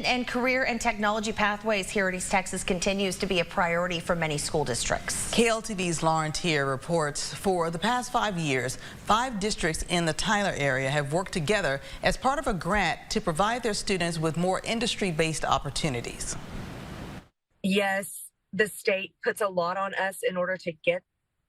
And career and technology pathways here in East Texas continues to be a priority for many school districts. KLTV's Lauren Tier reports for the past 5 years, 5 districts in the Tyler area have worked together as part of a grant to provide their students with more industry-based opportunities. Yes, the state puts a lot on us in order to get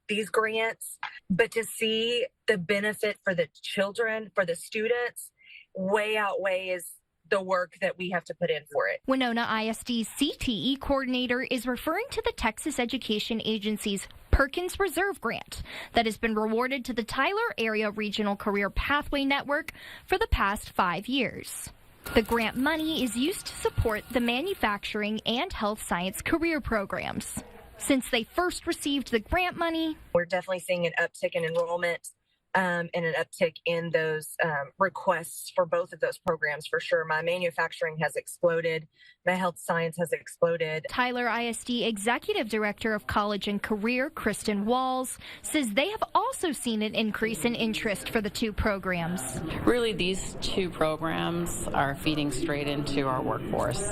these grants, but to see the benefit for the children, for the students, way outweighs the work that we have to put in for it. Winona ISD's CTE coordinator is referring to the Texas Education Agency's Perkins Reserve Grant that has been rewarded to the Tyler Area Regional Career Pathway Network for the past 5 years. The grant money is used to support the manufacturing and health science career programs. Since they first received the grant money, we're definitely seeing an uptick in enrollment and an uptick in those requests for both of those programs for sure. My manufacturing has exploded. My health science has exploded. Tyler ISD Executive Director of College and Career, Kristen Walls, says they have also seen an increase in interest for the 2 programs. Really, these 2 programs are feeding straight into our workforce.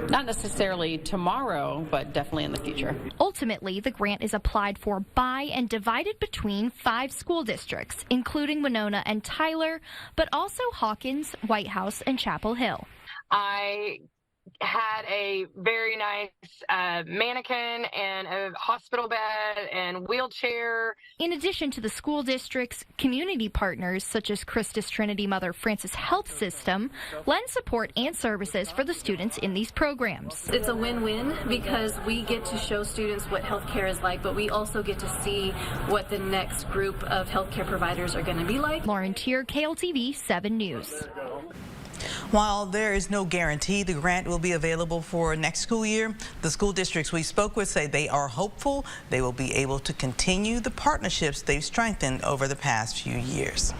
Not necessarily tomorrow, but definitely in the future. Ultimately, the grant is applied for by and divided between 5 school districts, including Winona and Tyler, but also Hawkins, White House, and Chapel Hill. I had a very nice mannequin and a hospital bed and wheelchair. In addition to the school districts, community partners such as Christus Trinity Mother Francis Health System lend support and services for the students in these programs. It's a win-win because we get to show students what healthcare is like, but we also get to see what the next group of healthcare providers are going to be like. Lauren Tier, KLTV 7 News. While there is no guarantee the grant will be available for next school year, the school districts we spoke with say they are hopeful they will be able to continue the partnerships they've strengthened over the past few years.